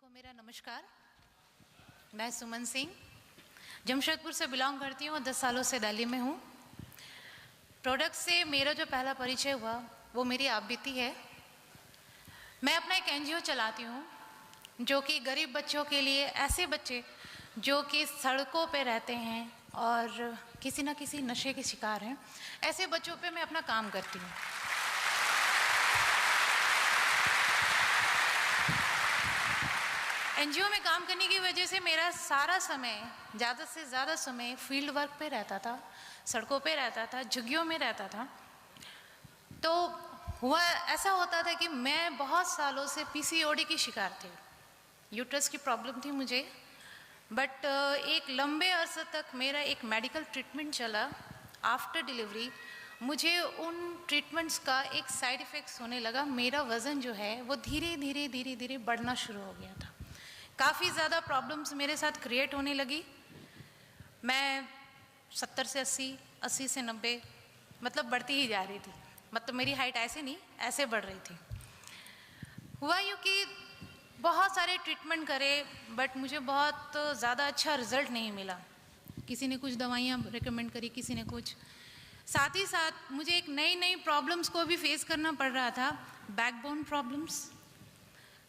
सबको मेरा नमस्कार। मैं सुमन सिंह जमशेदपुर से बिलोंग करती हूँ। 10 सालों से दिल्ली में हूँ। प्रोडक्ट से मेरा जो पहला परिचय हुआ वो मेरी आप बीती है। मैं अपना एक एनजीओ चलाती हूँ जो कि गरीब बच्चों के लिए, ऐसे बच्चे जो कि सड़कों पे रहते हैं और किसी न किसी नशे के शिकार हैं, ऐसे बच्चों पे मैं अपना काम करती हूँ। एनजीओ में काम करने की वजह से मेरा सारा समय, ज़्यादा से ज़्यादा समय फील्ड वर्क पे रहता था, सड़कों पे रहता था, झुग्गियों में रहता था। तो हुआ ऐसा होता था कि मैं बहुत सालों से पीसीओडी की शिकार थी। यूट्रस की प्रॉब्लम थी मुझे, बट एक लंबे अरसे तक मेरा एक मेडिकल ट्रीटमेंट चला। आफ्टर डिलीवरी मुझे उन ट्रीटमेंट्स का एक साइड इफ़ेक्ट्स होने लगा। मेरा वज़न जो है वो धीरे धीरे बढ़ना शुरू हो गया था। काफ़ी ज़्यादा प्रॉब्लम्स मेरे साथ क्रिएट होने लगी। मैं 70 से 80, 80 से 90 मतलब बढ़ती ही जा रही थी। मतलब मेरी हाइट ऐसे नहीं, ऐसे बढ़ रही थी। हुआ यूँ कि बहुत सारे ट्रीटमेंट करे, बट मुझे बहुत ज़्यादा अच्छा रिजल्ट नहीं मिला। किसी ने कुछ दवाइयाँ रिकमेंड करी, किसी ने कुछ। साथ ही साथ मुझे एक नई प्रॉब्लम्स को भी फेस करना पड़ रहा था। बैकबोन प्रॉब्लम्स,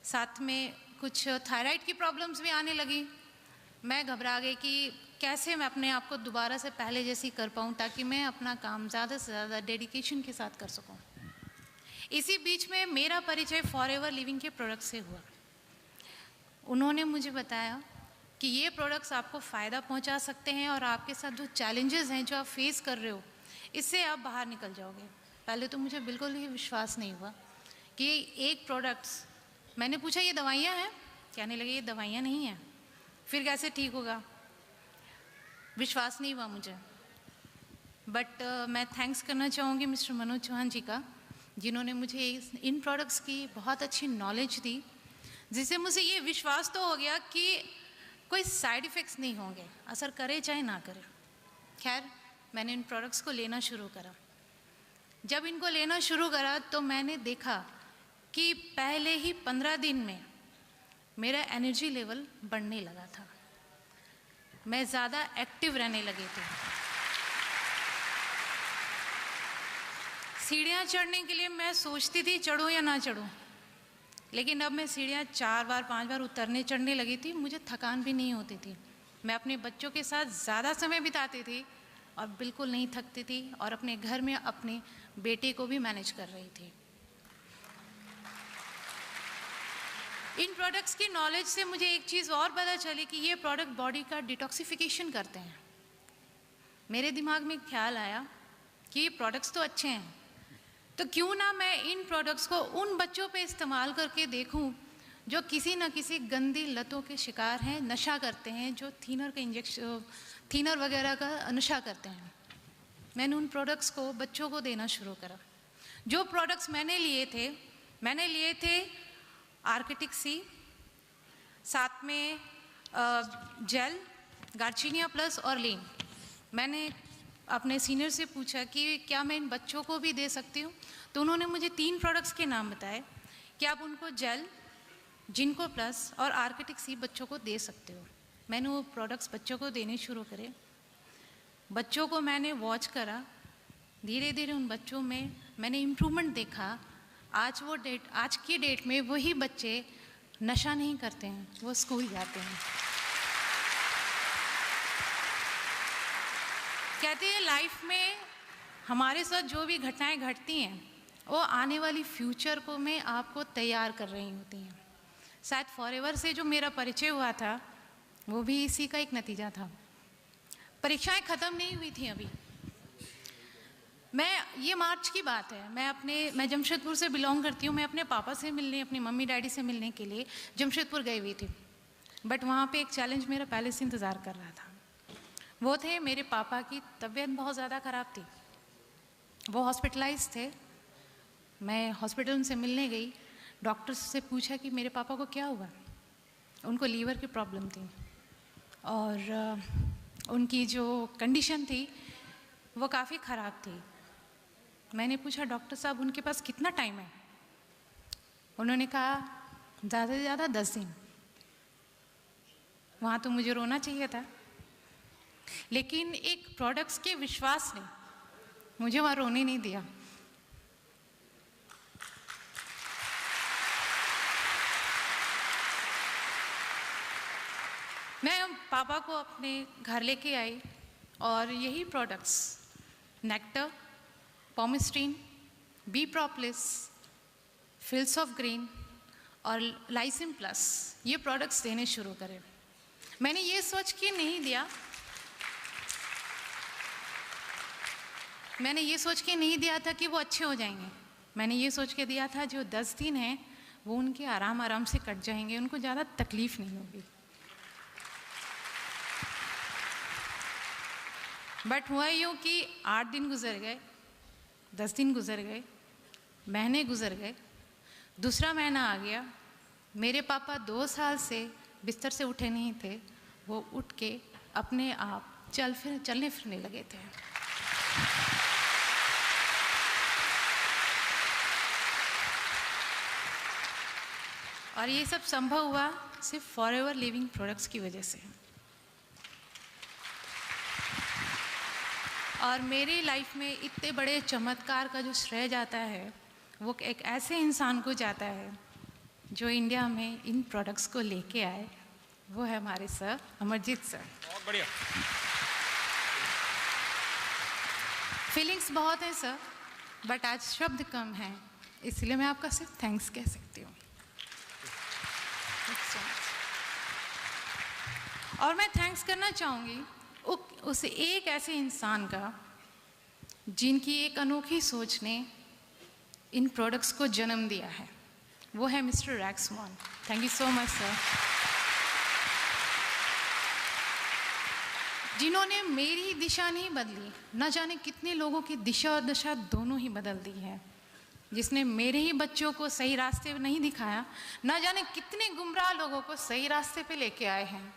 साथ में कुछ थायराइड की प्रॉब्लम्स भी आने लगी। मैं घबरा गई कि कैसे मैं अपने आप को दोबारा से पहले जैसी कर पाऊँ, ताकि मैं अपना काम ज़्यादा से ज़्यादा डेडिकेशन के साथ कर सकूँ। इसी बीच में मेरा परिचय फॉरएवर लिविंग के प्रोडक्ट से हुआ। उन्होंने मुझे बताया कि ये प्रोडक्ट्स आपको फ़ायदा पहुंचा सकते हैं और आपके साथ जो चैलेंजेस हैं, जो आप फेस कर रहे हो, इससे आप बाहर निकल जाओगे। पहले तो मुझे बिल्कुल ही विश्वास नहीं हुआ कि एक प्रोडक्ट्स, मैंने पूछा ये दवाइयाँ हैं? कहने लगे ये दवाइयाँ नहीं हैं। फिर कैसे ठीक होगा? विश्वास नहीं हुआ मुझे। बट मैं थैंक्स करना चाहूँगी मिस्टर मनोज चौहान जी का, जिन्होंने मुझे इन प्रोडक्ट्स की बहुत अच्छी नॉलेज दी, जिससे मुझे ये विश्वास तो हो गया कि कोई साइड इफ़ेक्ट्स नहीं होंगे, असर करे चाहे ना करे। खैर, मैंने इन प्रोडक्ट्स को लेना शुरू करा। जब इनको लेना शुरू करा तो मैंने देखा कि पहले ही 15 दिन में मेरा एनर्जी लेवल बढ़ने लगा था। मैं ज़्यादा एक्टिव रहने लगी थी। सीढ़ियाँ चढ़ने के लिए मैं सोचती थी चढ़ूँ या ना चढ़ूँ, लेकिन अब मैं सीढ़ियाँ 4 बार 5 बार उतरने चढ़ने लगी थी। मुझे थकान भी नहीं होती थी। मैं अपने बच्चों के साथ ज़्यादा समय बिताती थी और बिल्कुल नहीं थकती थी, और अपने घर में अपने बेटे को भी मैनेज कर रही थी। इन प्रोडक्ट्स की नॉलेज से मुझे एक चीज़ और पता चली कि ये प्रोडक्ट बॉडी का डिटॉक्सिफिकेशन करते हैं। मेरे दिमाग में ख्याल आया कि ये प्रोडक्ट्स तो अच्छे हैं, तो क्यों ना मैं इन प्रोडक्ट्स को उन बच्चों पे इस्तेमाल करके देखूं जो किसी न किसी गंदी लतों के शिकार हैं, नशा करते हैं, जो थीनर का इंजेक्शन, थीनर वगैरह का नशा करते हैं। मैंने उन प्रोडक्ट्स को बच्चों को देना शुरू करा। जो प्रोडक्ट्स मैंने लिए थे आर्किटिक सी, साथ में जेल, गार्चिनिया प्लस और लीन। मैंने अपने सीनियर से पूछा कि क्या मैं इन बच्चों को भी दे सकती हूँ, तो उन्होंने मुझे 3 प्रोडक्ट्स के नाम बताए कि आप उनको जेल, जिनको प्लस और आर्किटिक सी बच्चों को दे सकते हो। मैंने वो प्रोडक्ट्स बच्चों को देने शुरू करे। बच्चों को मैंने वॉच करा। धीरे धीरे उन बच्चों में मैंने इम्प्रूवमेंट देखा। आज की डेट में वही बच्चे नशा नहीं करते हैं, वो स्कूल जाते हैं। कहते हैं लाइफ में हमारे साथ जो भी घटनाएं घटती हैं वो आने वाली फ्यूचर को में आपको तैयार कर रही होती हैं। शायद फॉरएवर से जो मेरा परिचय हुआ था वो भी इसी का एक नतीजा था। परीक्षाएं ख़त्म नहीं हुई थी अभी। ये मार्च की बात है। मैं जमशेदपुर से बिलोंग करती हूँ। मैं अपने पापा से मिलने, अपनी मम्मी डैडी से मिलने के लिए जमशेदपुर गई हुई थी। बट वहाँ पे एक चैलेंज मेरा पहले से इंतज़ार कर रहा था। वो थे, मेरे पापा की तबीयत बहुत ज़्यादा ख़राब थी। वो हॉस्पिटलाइज थे। मैं हॉस्पिटल उनसे मिलने गई। डॉक्टर से पूछा कि मेरे पापा को क्या हुआ। उनको लीवर की प्रॉब्लम थी और उनकी जो कंडीशन थी वो काफ़ी ख़राब थी। मैंने पूछा डॉक्टर साहब उनके पास कितना टाइम है। उन्होंने कहा ज़्यादा से ज़्यादा 10 दिन। वहाँ तो मुझे रोना चाहिए था, लेकिन एक प्रोडक्ट्स के विश्वास ने मुझे वहाँ रोने नहीं दिया। मैं पापा को अपने घर लेके आई और यही products nectar, Pomesteen, bee propolis, fields of green और लाइसिन प्लस ये प्रोडक्ट्स देने शुरू करे। मैंने ये सोच के नहीं दिया, मैंने ये सोच के नहीं दिया था कि वो अच्छे हो जाएंगे। मैंने ये सोच के दिया था जो 10 दिन हैं वो उनके आराम आराम से कट जाएंगे, उनको ज़्यादा तकलीफ नहीं होगी। बट हुआ यूँ कि 8 दिन गुजर गए, 10 दिन गुजर गए, महीने गुजर गए, दूसरा महीना आ गया। मेरे पापा 2 साल से बिस्तर से उठे नहीं थे, वो उठ के अपने आप चलने फिरने लगे थे। और ये सब संभव हुआ सिर्फ फॉरएवर लिविंग प्रोडक्ट्स की वजह से। और मेरी लाइफ में इतने बड़े चमत्कार का जो श्रेय जाता है वो एक ऐसे इंसान को जाता है जो इंडिया में इन प्रोडक्ट्स को लेके आए, वो है हमारे सर अमरजीत सर। बहुत बढ़िया। फीलिंग्स बहुत हैं सर, बट आज शब्द कम हैं, इसलिए मैं आपका सिर्फ थैंक्स कह सकती हूँ। और मैं थैंक्स करना चाहूँगी उस एक ऐसे इंसान का जिनकी एक अनोखी सोच ने इन प्रोडक्ट्स को जन्म दिया है, वो है mister Rex Vaughn. Thank you so much sir, जिन्होंने मेरी दिशा नहीं बदली, न जाने कितने लोगों की दिशा और दशा दोनों ही बदल दी है। जिसने मेरे ही बच्चों को सही रास्ते पे नहीं दिखाया, न जाने कितने गुमराह लोगों को सही रास्ते पे लेके आए हैं।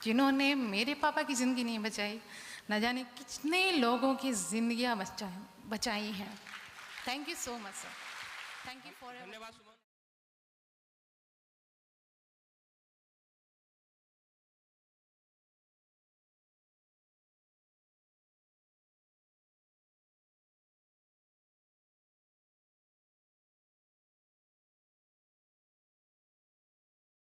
जिन्होंने मेरे पापा की ज़िंदगी नहीं बचाई, न जाने कितने लोगों की ज़िंदगियाँ बचाई हैं। Thank you so much sir, thank you for. धन्यवाद।